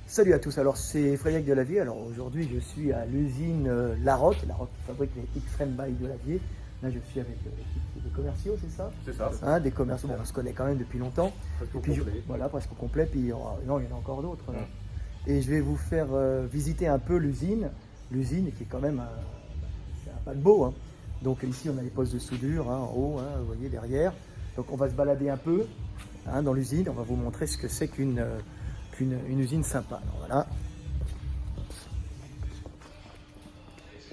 Salut à tous, alors c'est Frédéric Delavier. Alors aujourd'hui je suis à l'usine Laroque qui fabrique les Extreme by Delavier. Là je suis avec l'équipe des commerciaux, c'est ça? C'est ça. Hein, des commerciaux, bon, on se connaît quand même depuis longtemps. Presque Et puis, complet. voilà, presque au complet, puis non, il y en a encore d'autres. Là. Ouais. Et je vais vous faire visiter un peu l'usine. L'usine qui est quand même c'est un paquebot. Hein. Donc ici on a les postes de soudure hein, en haut, hein, vous voyez derrière. Donc on va se balader un peu hein, dans l'usine, on va vous montrer ce que c'est qu'une usine sympa. Alors, voilà.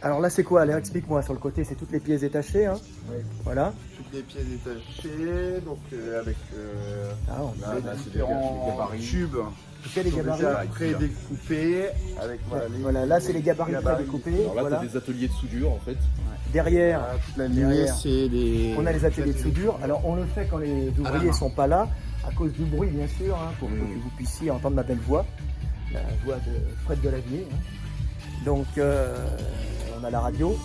Alors là c'est quoi? Alors explique-moi, sur le côté c'est toutes les pièces détachées. Hein. Oui. Voilà. Toutes les pièces détachées, donc avec On a différents tubes les gabarits. déjà prédécoupés. Avec Voilà, là c'est les gabarits prédécoupés. Alors là, Voilà. tu as des ateliers de soudure en fait. Derrière, toute la lignée, c'est des... on a les ateliers de soudure. Alors on le fait quand les ouvriers ne sont pas là, à cause du bruit bien sûr, hein, pour que vous puissiez entendre ma belle voix, la voix de Fred Delavier. Hein. Donc on a la radio,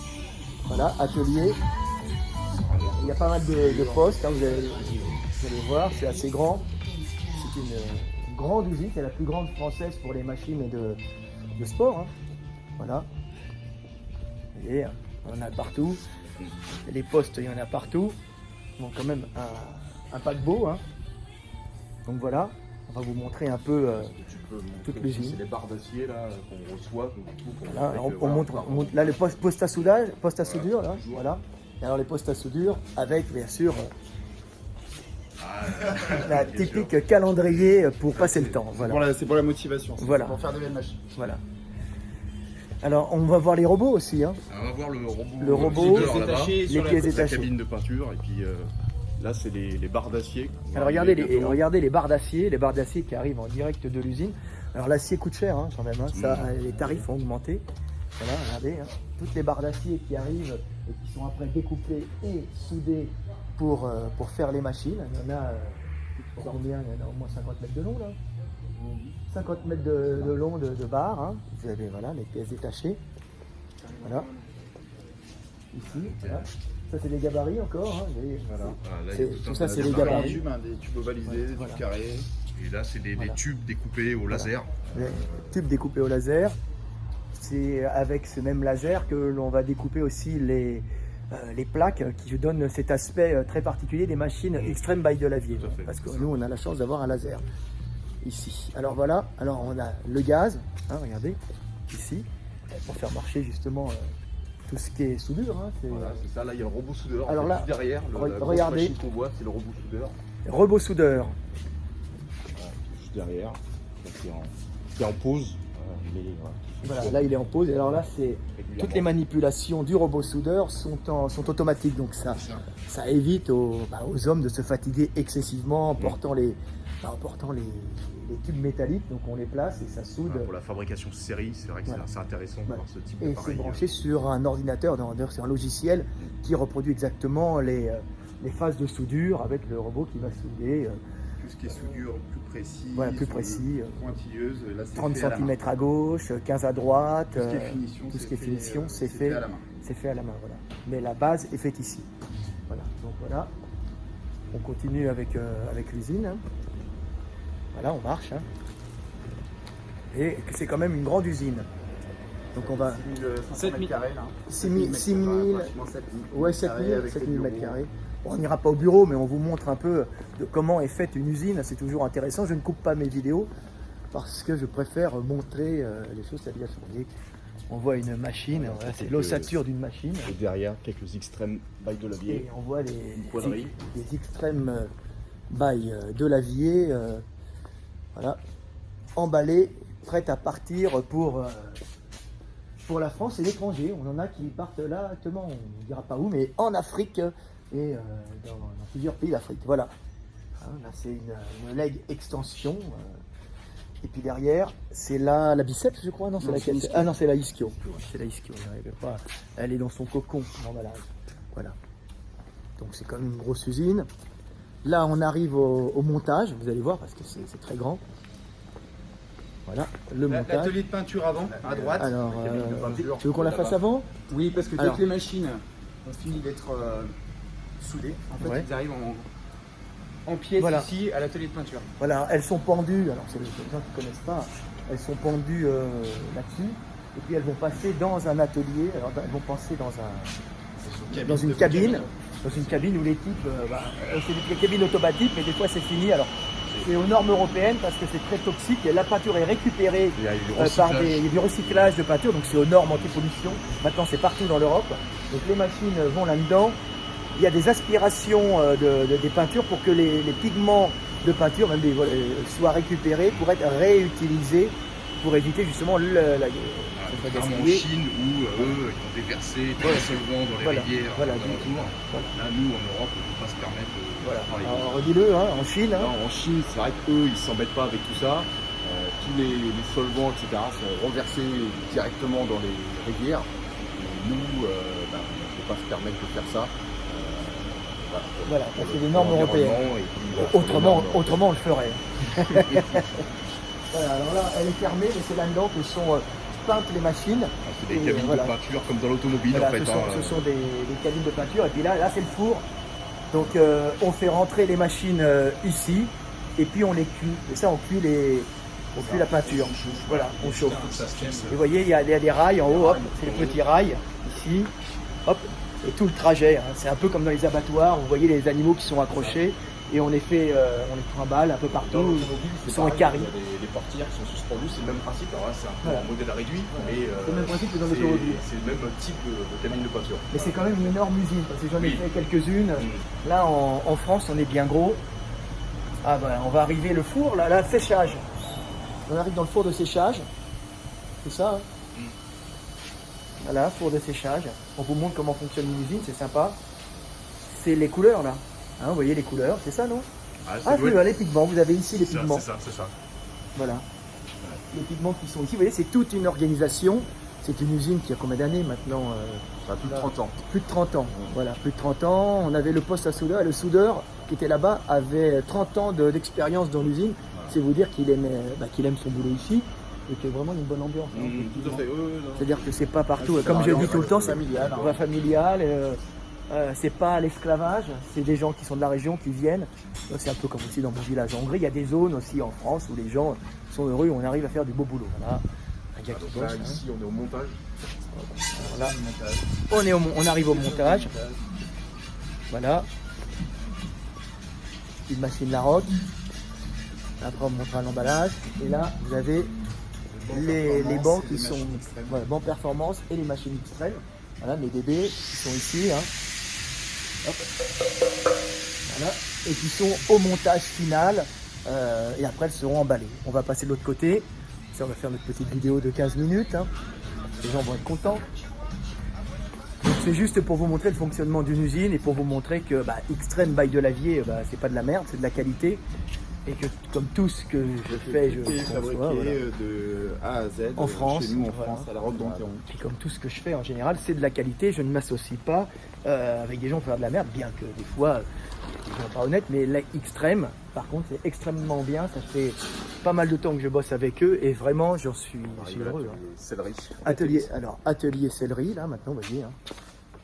voilà, atelier. Il y a pas mal de postes, hein, vous allez voir, c'est assez grand. C'est une grande usine, c'est la plus grande française pour les machines de sport. Hein. Voilà. Vous voyez, on en a partout. Les postes, il y en a partout. Donc quand même un paquebot. Hein. Donc voilà, on va vous montrer un peu toute l'usine. C'est les barres d'acier là qu'on reçoit. Voilà, alors, on montre là le poste à soudage, poste à soudure là, voilà. Et alors les postes à soudure avec bien sûr la typique calendrier pour passer le temps. Voilà. C'est pour la motivation, Voilà. pour faire des belles machines. Voilà. Alors on va voir les robots aussi. Hein. On va voir Le robot, soudeur, là-bas, les pièces la détachées. cabine de peinture et puis là c'est les barres d'acier. Alors regardez les barres d'acier qui arrivent en direct de l'usine. Alors l'acier coûte cher hein, quand même, hein. Ça, les tarifs ont augmenté. Voilà, regardez, hein. Toutes les barres d'acier qui arrivent et qui sont après découpées et soudées pour faire les machines. Il y en a combien? Il y en a au moins 50 mètres de long là. 50 mètres de long de barres. Hein. Vous avez voilà, les pièces détachées. Voilà. Ici, voilà. Ça c'est les gabarits encore. Hein. Vous voyez, voilà. Là, Tout ça c'est les Différents gabarits. tubes, hein, des tubes ovalisés, des Voilà. tubes carrés. Et là c'est des tubes découpés au laser. Les tubes découpés au laser. C'est avec ce même laser que l'on va découper aussi les plaques qui donnent cet aspect très particulier des machines Extreme by Delavier. Tout à fait. Parce que nous on a la chance d'avoir un laser ici. Alors voilà, alors on a le gaz, hein, regardez, ici, pour faire marcher justement tout ce qui est soudure. Hein, Voilà, c'est ça. Là il y a le robot soudeur. Alors en fait, là, juste derrière, la grosse regardez. machine qu'on voit, c'est le robot soudeur. Robot soudeur. Voilà, juste derrière, qui est en pause. Voilà, là il est en pause. Et alors là, c'est toutes les manipulations du robot soudeur sont automatiques. Donc ça évite aux hommes de se fatiguer excessivement en portant les tubes métalliques. Donc on les place et ça soude. Pour la fabrication série, c'est vrai que Voilà. c'est intéressant Voilà. d'avoir ce type Et c'est d'appareil. branché sur un ordinateur, c'est un logiciel qui reproduit exactement les phases de soudure avec le robot qui va souder. Tout ce qui est soudure plus précis, Voilà, plus précis. pointilleuse. Là, c'est 30 fait à la main. cm à gauche, 15 à droite. Tout ce qui est finition, tout ce qui est finition, c'est c'est fait à la main. C'est fait à la main, voilà. Mais la base est faite ici. Voilà, donc voilà. On continue avec l'usine. Hein. Voilà, on marche. Hein. Et c'est quand même une grande usine. Donc on va... 7 000 carrés là. 6 000, Pratiquement 7 000. ouais, 7 000 mètres carrés. Bon, on n'ira pas au bureau, mais on vous montre un peu de comment est faite une usine. C'est toujours intéressant. Je ne coupe pas mes vidéos parce que je préfère montrer les choses. C'est-à-dire, on voit une machine, voilà, c'est l'ossature d'une machine. Et derrière, quelques Extreme by Delavier. Et on voit poilerie. les Extreme by Delavier, voilà, emballés, prêts à partir pour la France et l'étranger. On en a qui partent là actuellement, on ne dira pas où, mais en Afrique et dans plusieurs pays d'Afrique. Voilà. Hein, là, c'est une leg extension. Et puis derrière, c'est la biceps, je crois. Non, c'est laquelle? Ah non, c'est la ischio. C'est la ischio. J'arrivais pas. Elle est dans son cocon d'emballage. Voilà. Donc c'est quand même une grosse usine. Là, on arrive au montage. Vous allez voir parce que c'est très grand. Voilà, le montage. L'atelier de peinture avant, à droite. Alors, tu veux qu'on la fasse avant? Oui, parce que dès Alors. que les machines ont fini d'être soudées, en fait, Ouais. ils arrivent en pièces Voilà. ici à l'atelier de peinture. Voilà, elles sont pendues, alors c'est les gens qui ne connaissent pas, elles sont pendues là-dessus, et puis elles vont passer dans un atelier, alors elles vont passer dans une cabine où l'équipe, c'est des cabines automatiques, mais des fois c'est fini. Alors c'est aux normes européennes parce que c'est très toxique, et la peinture est récupérée Il y a du il y a du recyclage de peinture, donc c'est aux normes anti-pollution. Maintenant c'est partout dans l'Europe, donc les machines vont là-dedans. Il y a des aspirations des peintures pour que les pigments de peinture même soient récupérés pour être réutilisés, pour éviter justement Contrairement en Chine où eux, ils ont déversé tous les solvants dans les rivières autour. Là, nous, en Europe, on ne peut pas se permettre de faire les Alors redis-le, hein, en Chine. Hein. Non, en Chine, c'est vrai qu'eux, ils ne s'embêtent pas avec tout ça. Tous les solvants, etc., sont renversés directement dans les rivières. Et nous, on ne peut pas se permettre de faire ça. Voilà, parce que les normes européennes. Autrement, on le ferait. Voilà, alors là, elle est fermée, mais c'est là-dedans que sont peintes les machines. C'est des cabines de peinture comme dans l'automobile, Voilà, en fait. Ce sont des cabines de peinture. Et puis là c'est le four. Donc on fait rentrer les machines ici, et puis on les cuit. Et ça, on cuit la peinture. Voilà, on chauffe. Et vous voyez, il y a des rails en haut, hop, c'est les petits rails, ici, hop, et tout le trajet. Hein. C'est un peu comme dans les abattoirs, vous voyez les animaux qui sont accrochés, et on les trimballe un peu partout, ils sont écarés. Il y a des portières qui sont suspendues, c'est le même principe. Alors là, c'est un modèle réduit, mais c'est le même principe que dans l'automobile. c'est le même type de cabine de peinture. Mais c'est quand même une énorme usine, parce que j'en ai fait quelques-unes. Là, en France, on est bien gros. Ah ben, on va arriver le four, là, le séchage. On arrive dans le four de séchage. C'est ça, hein. Voilà, four de séchage. On vous montre comment fonctionne une usine, c'est sympa. C'est les couleurs, là. Hein, vous voyez les couleurs, c'est ça, non? Les pigments, vous avez ici les pigments. C'est ça. Voilà. Les pigments qui sont ici, vous voyez, c'est toute une organisation. C'est une usine qui a combien d'années maintenant? Ça a plus de 30 ans. Plus de 30 ans, voilà, plus de 30 ans. On avait le poste à soudeur, et le soudeur qui était là-bas avait 30 ans d'expérience dans l'usine. C'est vous dire qu'il aime son boulot ici, et qu'il y a vraiment une bonne ambiance. Tout à fait. C'est-à-dire que c'est pas partout, comme je le dis tout le temps, c'est familial. C'est pas l'esclavage, c'est des gens qui sont de la région qui viennent. C'est un peu comme aussi dans mon village en Hongrie. Il y a des zones aussi en France où les gens sont heureux, où on arrive à faire du beau boulot. Voilà. Un gars qui bosse, ici, on est au montage. Voilà. On arrive au montage. Voilà. Une machine Larocque. Après, on montrera l'emballage. Et là, vous avez les bancs qui sont bancs performance et les machines extrêmes. Voilà, mes bébés qui sont ici. Hein. Hop. Voilà. Et qui sont au montage final. Et après, elles seront emballées. On va passer de l'autre côté. Ça, on va faire notre petite vidéo de 15 minutes. Hein. Les gens vont être contents. C'est juste pour vous montrer le fonctionnement d'une usine et pour vous montrer que Extreme by Delavier, c'est pas de la merde, c'est de la qualité. Et que comme tout ce que je fais, je fabriqué de A à Z en France, chez nous en France, à la Roque d'Enterron. Et comme tout ce que je fais en général, c'est de la qualité. Je ne m'associe pas avec des gens pour faire de la merde, bien que des fois, ils ne sont pas honnêtes, mais l'extrême, par contre, c'est extrêmement bien. Ça fait pas mal de temps que je bosse avec eux et vraiment, j'en suis heureux. Atelier céleri, là, maintenant, vous voyez. Hein.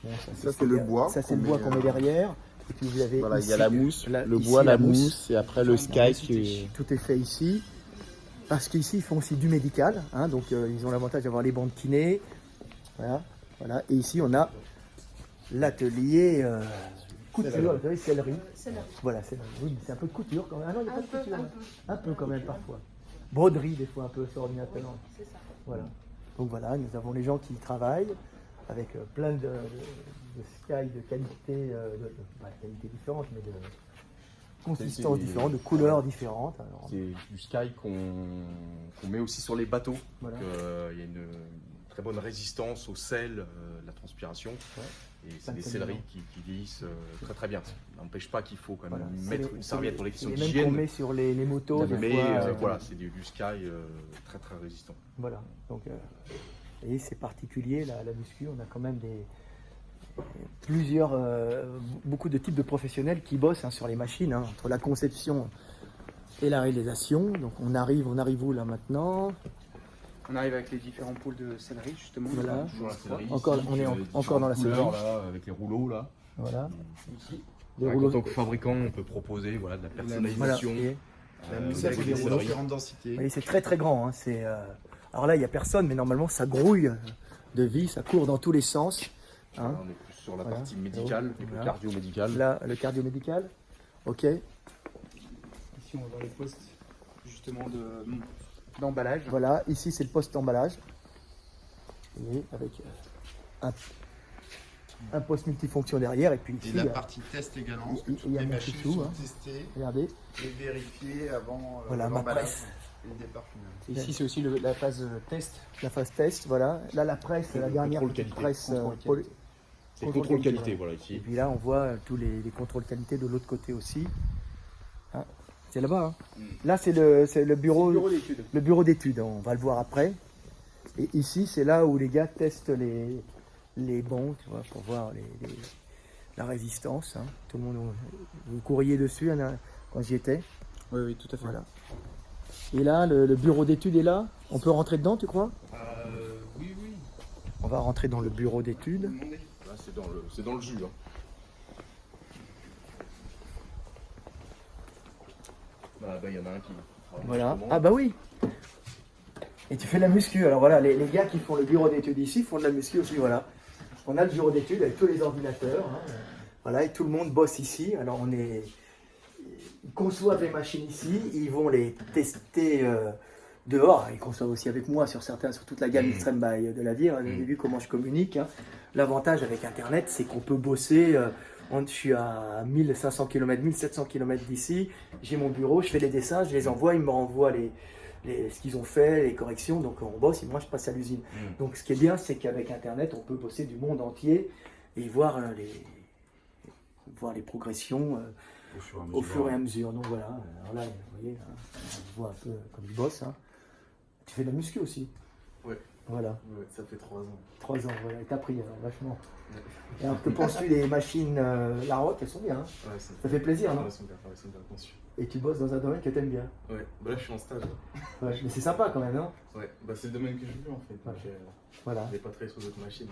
Bon, ça c'est le bois. Ça, c'est le bois qu'on met derrière. Et puis vous avez voilà, ici, il y a la mousse, le bois, la mousse, et après le sky qui... Tout est fait ici. Parce qu'ici, ils font aussi du médical. Hein, donc, ils ont l'avantage d'avoir les bancs de kiné. Voilà. Et ici, on a l'atelier couture, l'atelier céleri. Voilà, oui, c'est un peu de couture quand même. Ah non, il n'y a pas de couture. Un peu quand même parfois. Broderie, des fois, un peu sur ordinateur. C'est ça. Voilà. Donc voilà, nous avons les gens qui travaillent avec plein de sky de qualité, qualité différente, mais de consistance différente, de couleurs différentes. C'est du sky qu'on met aussi sur les bateaux. Voilà. Il y a une très bonne résistance au sel, la transpiration. Ouais. Et c'est des céleris qui vieillissent très très bien. Ça n'empêche pas qu'il faut quand même mettre une serviette pour les questions d'hygiène. C'est les mêmes qu'on met sur les motos. Mais voilà, c'est du sky très très résistant. Voilà. Donc, et c'est particulier, la muscu, on a quand même beaucoup de types de professionnels qui bossent sur les machines, entre la conception et la réalisation. Donc on arrive où là maintenant? On arrive avec les différents pôles de céleri justement. Voilà. On est encore dans la céleri. Là, avec les rouleaux là. Voilà. Ici. des En rouleaux. tant que fabricant, on peut proposer voilà, de la Voilà. personnalisation. Et, Ça, avec c'est des des rouleaux selleries. différentes densités. oui, c'est très très grand. Hein. Alors là, il n'y a personne, mais normalement, ça grouille de vie, ça court dans tous les sens. Hein. On est plus sur la Voilà. partie médicale, avec Voilà. le cardio-médical. Là, le cardio-médical. Ok. Ici, on va dans les postes justement d'emballage. Voilà, ici, c'est le poste d'emballage. Et avec un poste multifonction derrière. Et puis Et ici, la partie test également, parce que il toutes y a les un machines petit sous, sont hein. testées regardez. et vérifiées avant Voilà, ma l'emballage presse. et le départ final. Et ici, c'est aussi la phase test. La phase test, voilà. Là, la presse, la dernière Contrôle petite qualité. presse. Contrôle poli- C'est contrôle qualité, voilà, Et ici. puis là, on voit tous les contrôles qualité de l'autre côté aussi. Hein, c'est là-bas. Hein. Là, c'est le bureau, d'études. le bureau d'études. On va le voir après. Et ici, c'est là où les gars testent les bons, tu vois, pour voir la résistance. Hein. Tout le monde, vous courriez dessus hein, quand j'y étais. Oui, oui, tout à fait. Voilà. Et là, le bureau d'études est là. On peut rentrer dedans, tu crois? Oui, oui. On va rentrer dans le bureau d'études. Là, c'est dans le jus. Hein. Bah, il y en a un qui travaille Voilà. justement. Ah bah oui. Et tu fais de la muscu. Alors voilà, les gars qui font le bureau d'études ici font de la muscu aussi. Voilà. On a le bureau d'études avec tous les ordinateurs. Hein. Voilà, et tout le monde bosse ici. Alors ils conçoivent les machines ici. Ils vont les tester dehors. Ils conçoivent aussi avec moi sur toute la gamme Extreme by de la vie. Vous avez vu comment je communique. Hein. L'avantage avec Internet, c'est qu'on peut bosser. Je suis à 1500 km, 1700 km d'ici. J'ai mon bureau, je fais les dessins, je les envoie. Ils me renvoient ce qu'ils ont fait, les corrections. Donc on bosse et moi je passe à l'usine. Donc ce qui est bien, c'est qu'avec Internet, on peut bosser du monde entier et voir les progressions au fur et à mesure. Donc voilà. Alors là, vous voyez, hein, on voit un peu comme je bosse. Hein. Tu fais de la muscu aussi. Ouais. Voilà. Ouais, ça fait 3 ans. 3 ans, voilà. Et t'as pris vachement. Et alors que penses-tu des machines Larocque, elles sont bien. Hein. Ouais, Ça fait plaisir, non? Elles sont bien conçues. Et tu bosses dans un domaine que t'aimes bien. Ouais, bah là je suis en stage. Ouais, mais c'est sympa quand même, non? Ouais, bah c'est le domaine que je veux en fait. Donc, Voilà. j'ai pas travaillé sur d'autres machines.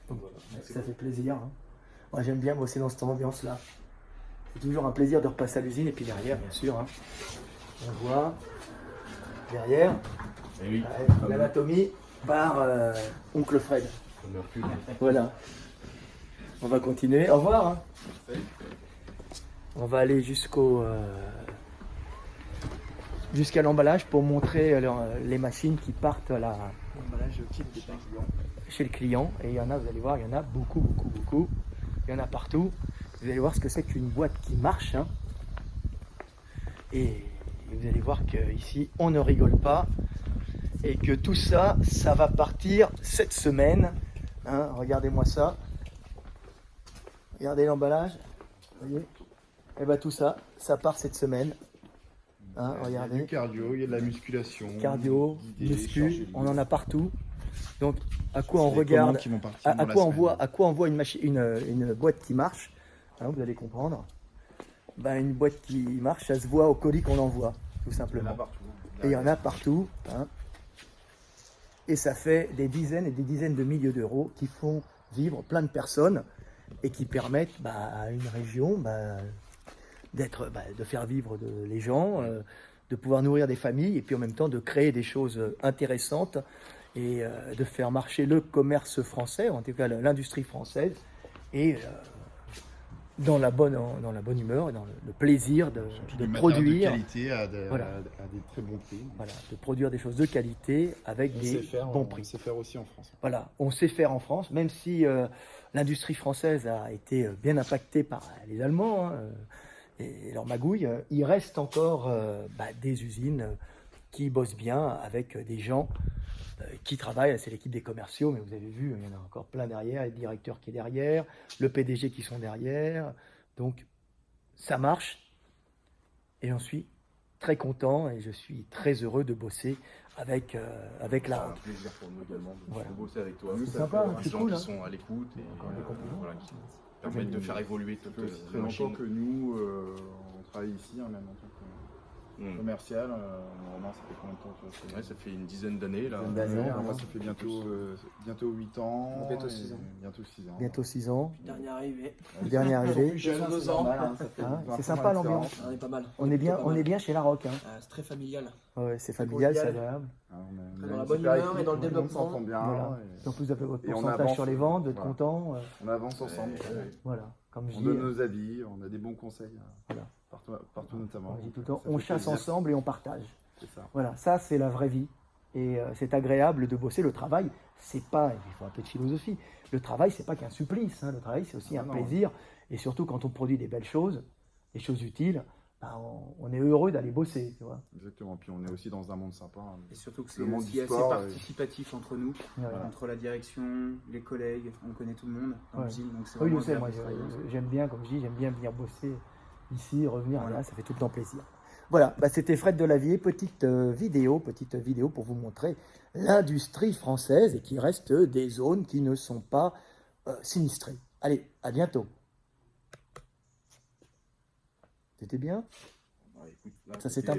Donc voilà. Donc, c'est Ça bon. fait plaisir. Hein. Moi j'aime bien bosser dans cette ambiance-là. C'est toujours un plaisir de repasser à l'usine et puis derrière, bien sûr. Hein, on voit derrière Et oui, l'anatomie par Oncle Fred. comme Hercule. Voilà. On va continuer. Au revoir. Hein. On va aller jusqu'à l'emballage pour montrer les machines qui partent L'emballage type des clients. chez le client. Et il y en a, vous allez voir, il y en a beaucoup. Il y en a partout. Vous allez voir ce que c'est qu'une boîte qui marche. Hein. Et vous allez voir qu'ici, on ne rigole pas. Et que tout ça, ça va partir cette semaine. Hein, regardez-moi ça. Regardez l'emballage. Vous voyez? Et bien tout ça, ça part cette semaine. Hein, Il y a regardez. du cardio, il y a de la musculation. Cardio, guidé, muscu, chargé on en libre. a partout. Donc à quoi on C'est les regarde, commandes qui vont partir dans la à quoi on voit une boîte qui marche. Hein, vous allez comprendre. Ben, une boîte qui marche, ça se voit au colis qu'on envoie, tout Il y en simplement. a partout. Et il y en a partout. Hein. Et ça fait des dizaines et des dizaines de milliers d'euros qui font vivre plein de personnes et qui permettent à une région de faire vivre les gens, de pouvoir nourrir des familles et puis en même temps de créer des choses intéressantes et de faire marcher le commerce français, en tout cas l'industrie française, et dans la bonne humeur, et dans le plaisir de Du matériel produire. de qualité à des très bons prix. Voilà, de produire des choses de qualité avec des bons prix. On sait faire aussi en France. Voilà, on sait faire en France, même si l'industrie française a été bien impactée par les Allemands hein, et leur magouille, il reste encore des usines qui bossent bien avec des gens qui travaillent. C'est l'équipe des commerciaux, mais vous avez vu, il y en a encore plein derrière, les directeurs qui est derrière, le PDG qui sont derrière. Donc, ça marche et j'en suis très content et je suis très heureux de bosser avec C'est la un plaisir pour nous également de Voilà. bosser avec toi. Nous, c'est ça sympa, fait hein, Des c'est gens cool. qui Hein. sont à l'écoute et Encore des compliments. voilà, qui permettent de faire évoluer Ça toute fait aussi très la longtemps machine. que nous, on travaille ici, hein, même en tant commercial. Normalement, ça fait combien de temps tu vois, Ouais, ça fait une dizaine d'années là. Une dizaine d'années. Moi, ça fait bientôt 8 ans. Bientôt 6 ans. Bientôt 6 ans. Bientôt 6 ans. Dernière arrivée. Dernier arrivé. Jeune, Ils ont c'est 2 ans. normal, hein, ça fait Hein, 20 c'est ans sympa d'expérience. l'ambiance. On est pas mal. On est bien, plutôt pas on mal. est bien chez La Roque. Hein. C'est très familial. Ouais, c'est familial, c'est convivial. agréable. Hein, on a Dans une la bonne super humeur équipe, et dans le tout monde développement. s'entend bien. Voilà. et En plus, vous avez votre Et on pourcentage avance, sur les ventes, vous êtes voilà. content. on avance ensemble. Voilà, comme je On dis, donne nos avis, on a des bons conseils. Voilà. Partout notamment. je dis tout le temps, Ça on fait chasse plaisir. ensemble et on partage. C'est ça. Voilà, ça c'est la vraie vie. Et c'est agréable de bosser. Le travail, c'est pas, il faut un peu de philosophie. Le travail, c'est pas qu'un supplice. Hein. Le travail, c'est aussi un non. plaisir. Et surtout quand on produit des belles choses, des choses utiles, ben, on est heureux d'aller bosser. Tu vois. Exactement. Puis on est aussi dans un monde sympa. Hein. Et surtout que c'est Le monde aussi du assez sport, participatif entre nous, Voilà. entre la direction, les collègues, on connaît tout le monde dans Ouais. l'usine, donc c'est Oui, je vraiment sais, moi agréable de travailler. j'aime bien, comme je dis, j'aime bien venir bosser ici, revenir, Voilà. voilà, ça fait tout le temps plaisir. Voilà, bah, c'était Fred Delavier, petite vidéo pour vous montrer l'industrie française et qu'il reste des zones qui ne sont pas sinistrées. Allez, à bientôt. C'était bien? Bah, écoute, là, Ça, c'est c'était-